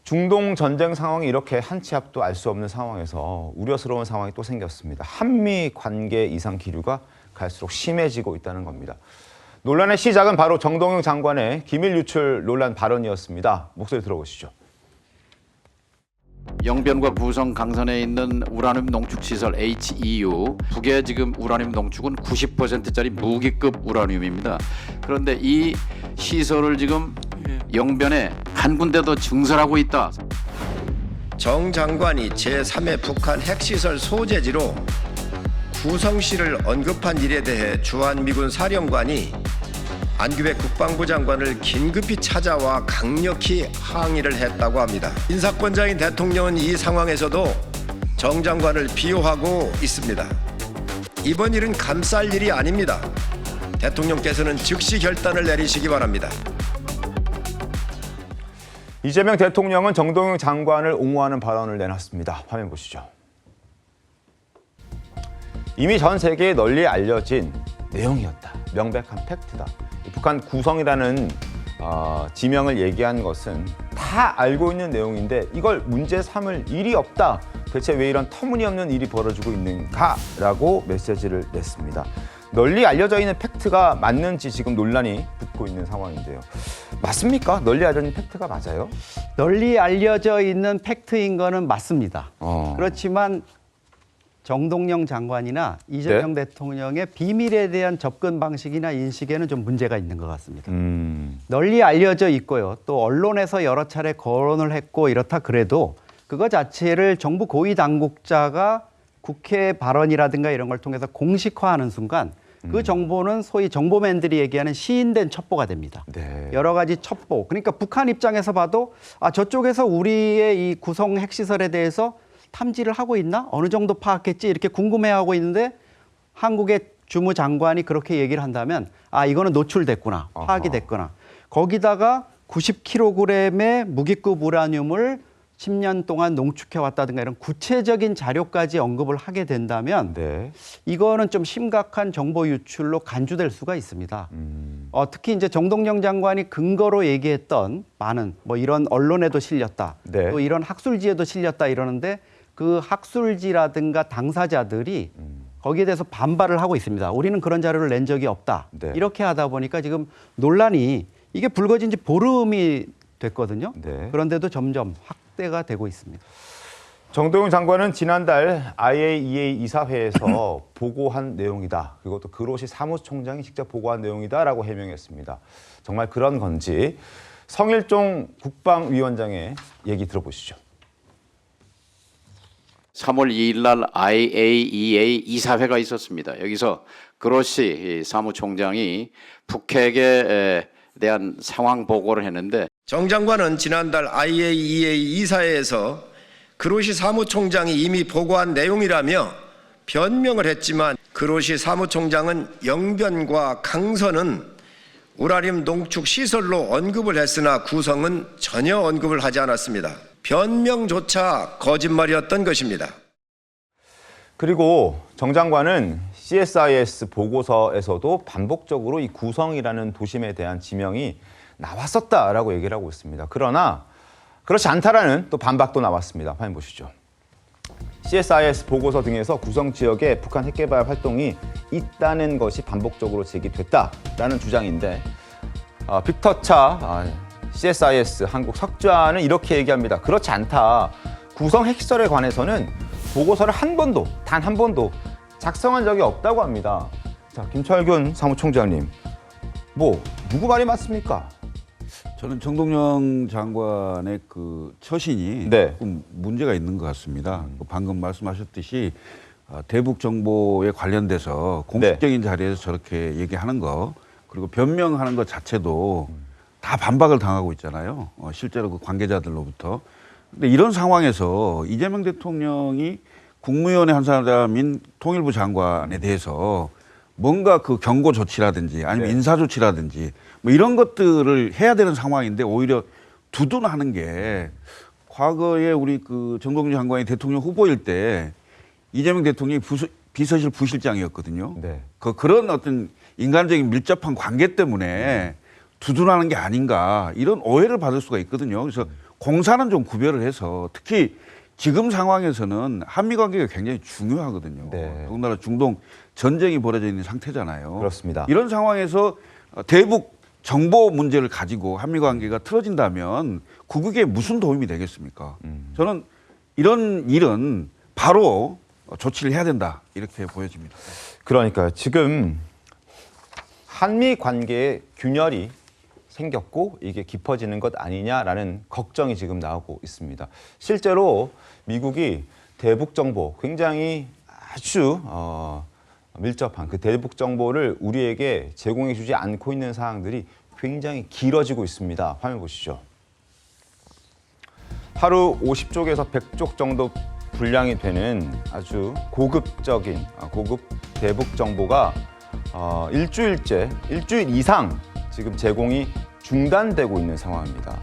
중동 전쟁 상황이 이렇게 한 치 앞도 알 수 없는 상황에서 우려스러운 상황이 또 생겼습니다. 한미 관계 이상 기류가 갈수록 심해지고 있다는 겁니다. 논란의 시작은 바로 정동영 장관의 기밀 유출 논란 발언이었습니다. 목소리 들어보시죠. 영변과 부성 강선에 있는 우라늄 농축 시설 HEU, 북의 지금 우라늄 농축은 90%짜리 무기급 우라늄입니다. 그런데 이 시설을 지금 영변에 한 군데도 증설하고 있다. 정 장관이 제3의 북한 핵시설 소재지로 구성시를 언급한 일에 대해 주한미군 사령관이 안규백 국방부 장관을 긴급히 찾아와 강력히 항의를 했다고 합니다. 인사권자인 대통령은 이 상황에서도 정 장관을 비호하고 있습니다. 이번 일은 감쌀 일이 아닙니다. 대통령께서는 즉시 결단을 내리시기 바랍니다. 이재명 대통령은 정동영 장관을 옹호하는 발언을 내놨습니다. 화면 보시죠. 이미 전 세계에 널리 알려진 내용이었다. 명백한 팩트다. 북한 구성이라는 지명을 얘기한 것은 다 알고 있는 내용인데 이걸 문제 삼을 일이 없다. 대체 왜 이런 터무니없는 일이 벌어지고 있는가라고 메시지를 냈습니다. 널리 알려져 있는 팩트가 맞는지 지금 논란이 붙고 있는 상황인데요. 맞습니까? 널리 알려진 팩트가 맞아요? 널리 알려져 있는 팩트인 거는 맞습니다. 그렇지만 정동영 장관이나 이재명 대통령의 비밀에 대한 접근 방식이나 인식에는 좀 문제가 있는 것 같습니다. 널리 알려져 있고요. 또 언론에서 여러 차례 거론을 했고 이렇다 그래도 그거 자체를 정부 고위 당국자가 국회 발언이라든가 이런 걸 통해서 공식화하는 순간 그 정보는 소위 정보맨들이 얘기하는 시인된 첩보가 됩니다. 네. 여러 가지 첩보. 그러니까 북한 입장에서 봐도 저쪽에서 우리의 이 구성 핵시설에 대해서 탐지를 하고 있나? 어느 정도 파악했지? 이렇게 궁금해하고 있는데 한국의 주무장관이 그렇게 얘기를 한다면 이거는 노출됐구나. 파악이 됐구나. 거기다가 90kg의 무기급 우라늄을 10년 동안 농축해왔다든가 이런 구체적인 자료까지 언급을 하게 된다면 이거는 좀 심각한 정보 유출로 간주될 수가 있습니다. 특히 이제 정동영 장관이 근거로 얘기했던 많은 이런 언론에도 실렸다. 또 이런 학술지에도 실렸다 이러는데 그 학술지라든가 당사자들이 거기에 대해서 반발을 하고 있습니다. 우리는 그런 자료를 낸 적이 없다. 이렇게 하다 보니까 지금 논란이 이게 불거진 지 보름이 됐거든요. 그런데도 점점 확대가 되고 있습니다. 정동영 장관은 지난달 IAEA 이사회에서 보고한 내용이다. 그것도 그로시 사무총장이 직접 보고한 내용이다라고 해명했습니다. 정말 그런 건지 성일종 국방위원장의 얘기 들어보시죠. 3월 2일 날 IAEA 이사회가 있었습니다. 여기서 그로시 사무총장이 북핵에 대한 상황 보고를 했는데 정 장관은 지난달 IAEA 이사회에서 그로시 사무총장이 이미 보고한 내용이라며 변명을 했지만 그로시 사무총장은 영변과 강선은 우라늄 농축 시설로 언급을 했으나 구성은 전혀 언급을 하지 않았습니다. 변명조차 거짓말이었던 것입니다. 그리고 정 장관은 CSIS 보고서에서도 반복적으로 이 구성이라는 도심에 대한 지명이 나왔었다라고 얘기를 하고 있습니다. 그러나 그렇지 않다라는 또 반박도 나왔습니다. 화면 보시죠. CSIS 보고서 등에서 구성 지역에 북한 핵개발 활동이 있다는 것이 반복적으로 제기됐다라는 주장인데 빅터 차 CSIS 한국 석좌는 이렇게 얘기합니다. 그렇지 않다. 구성 핵시설에 관해서는 보고서를 단 한 번도 작성한 적이 없다고 합니다. 자, 김철균 사무총장님, 누구 말이 맞습니까? 저는 정동영 장관의 그 처신이 조금 문제가 있는 것 같습니다. 방금 말씀하셨듯이 대북 정보에 관련돼서 공식적인 자리에서 저렇게 얘기하는 거 그리고 변명하는 것 자체도 다 반박을 당하고 있잖아요. 실제로 그 관계자들로부터. 근데 이런 상황에서 이재명 대통령이 국무위원회 한 사람인 통일부 장관에 대해서 뭔가 그 경고 조치라든지 아니면 인사 조치라든지 이런 것들을 해야 되는 상황인데 오히려 두둔하는 게 과거에 우리 그 정동영 장관이 대통령 후보일 때 이재명 대통령이 비서실 부실장이었거든요. 그런 어떤 인간적인 밀접한 관계 때문에 두둔하는 게 아닌가 이런 오해를 받을 수가 있거든요. 그래서 공사는 좀 구별을 해서 특히 지금 상황에서는 한미 관계가 굉장히 중요하거든요. 네. 더군다나 중동 전쟁이 벌어져 있는 상태잖아요. 그렇습니다. 이런 상황에서 대북 정보 문제를 가지고 한미 관계가 틀어진다면 국익에 무슨 도움이 되겠습니까? 저는 이런 일은 바로 조치를 해야 된다 이렇게 보여집니다. 그러니까요. 지금 한미 관계에 균열이 생겼고 이게 깊어지는 것 아니냐라는 걱정이 지금 나오고 있습니다. 실제로 미국이 대북 정보 굉장히 아주 밀접한 그 대북 정보를 우리에게 제공해 주지 않고 있는 사항들이 굉장히 길어지고 있습니다. 화면 보시죠. 하루 50쪽에서 100쪽 정도 분량이 되는 아주 고급적인 고급 대북 정보가 일주일 이상 지금 제공이 중단되고 있는 상황입니다.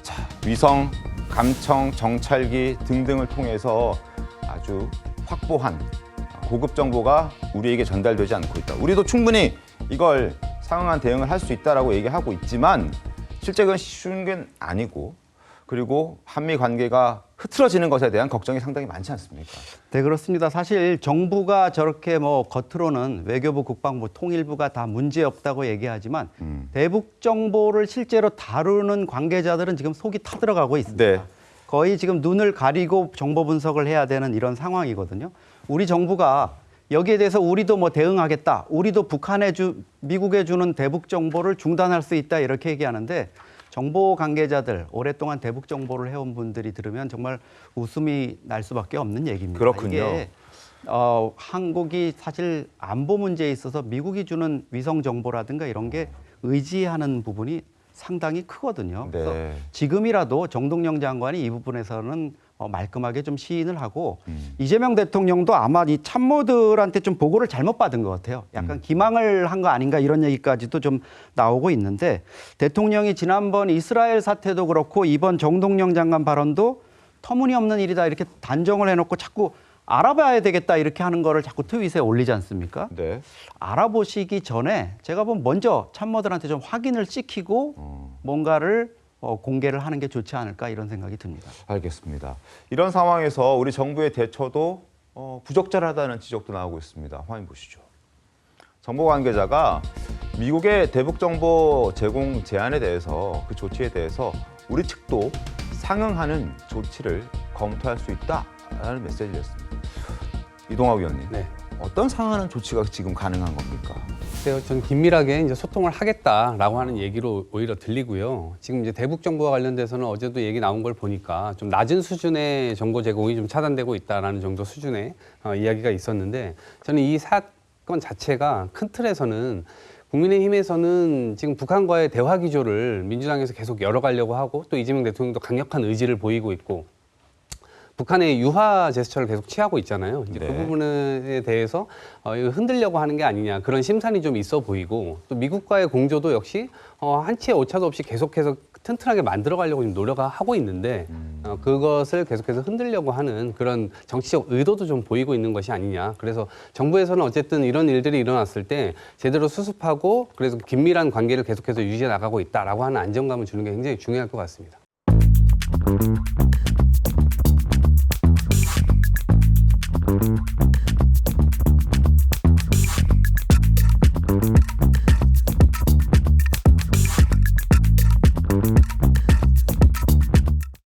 자, 위성, 감청, 정찰기 등등을 통해서 아주 확보한 고급 정보가 우리에게 전달되지 않고 있다. 우리도 충분히 이걸 상응한 대응을 할 수 있다라고 얘기하고 있지만 실제 그건 쉬운 게 아니고 그리고 한미 관계가 흐트러지는 것에 대한 걱정이 상당히 많지 않습니까? 네, 그렇습니다. 사실 정부가 저렇게 뭐 겉으로는 외교부, 국방부, 통일부가 다 문제 없다고 얘기하지만 대북 정보를 실제로 다루는 관계자들은 지금 속이 타들어가고 있습니다. 네. 거의 지금 눈을 가리고 정보 분석을 해야 되는 이런 상황이거든요. 우리 정부가 여기에 대해서 우리도 뭐 대응하겠다. 우리도 미국에 주는 대북 정보를 중단할 수 있다 이렇게 얘기하는데 정보 관계자들 오랫동안 대북 정보를 해온 분들이 들으면 정말 웃음이 날 수밖에 없는 얘기입니다. 그렇군요. 이게 한국이 사실 안보 문제에 있어서 미국이 주는 위성 정보라든가 이런 게 의지하는 부분이 상당히 크거든요. 네. 그래서 지금이라도 정동영 장관이 이 부분에서는 말끔하게 좀 시인을 하고 이재명 대통령도 아마 이 참모들한테 좀 보고를 잘못 받은 것 같아요. 약간 기망을 한 거 아닌가 이런 얘기까지도 좀 나오고 있는데 대통령이 지난번 이스라엘 사태도 그렇고 이번 정동영 장관 발언도 터무니없는 일이다 이렇게 단정을 해놓고 자꾸 알아봐야 되겠다 이렇게 하는 거를 자꾸 트윗에 올리지 않습니까? 네. 알아보시기 전에 제가 보면 먼저 참모들한테 좀 확인을 시키고 뭔가를 공개를 하는 게 좋지 않을까 이런 생각이 듭니다. 알겠습니다. 이런 상황에서 우리 정부의 대처도 부적절하다는 지적도 나오고 있습니다. 화면 보시죠. 정보 관계자가 미국의 대북 정보 제공 제안에 대해서 그 조치에 대해서 우리 측도 상응하는 조치를 검토할 수 있다라는 메시지를 냈습니다. 이동학 위원님, 네. 어떤 상응하는 조치가 지금 가능한 겁니까? 글쎄요, 전 긴밀하게 이제 소통을 하겠다라고 하는 얘기로 오히려 들리고요. 지금 이제 대북 정보와 관련돼서는 어제도 얘기 나온 걸 보니까 좀 낮은 수준의 정보 제공이 좀 차단되고 있다라는 정도 수준의 이야기가 있었는데 저는 이 사건 자체가 큰 틀에서는 국민의힘에서는 지금 북한과의 대화 기조를 민주당에서 계속 열어가려고 하고 또 이재명 대통령도 강력한 의지를 보이고 있고 북한의 유화 제스처를 계속 취하고 있잖아요. 이제 네. 그 부분에 대해서 이거 흔들려고 하는 게 아니냐 그런 심산이 좀 있어 보이고 또 미국과의 공조도 역시 한치의 오차도 없이 계속해서 튼튼하게 만들어가려고 지금 노력하고 있는데 그것을 계속해서 흔들려고 하는 그런 정치적 의도도 좀 보이고 있는 것이 아니냐. 그래서 정부에서는 어쨌든 이런 일들이 일어났을 때 제대로 수습하고 그래서 긴밀한 관계를 계속해서 유지해 나가고 있다라고 하는 안정감을 주는 게 굉장히 중요할 것 같습니다.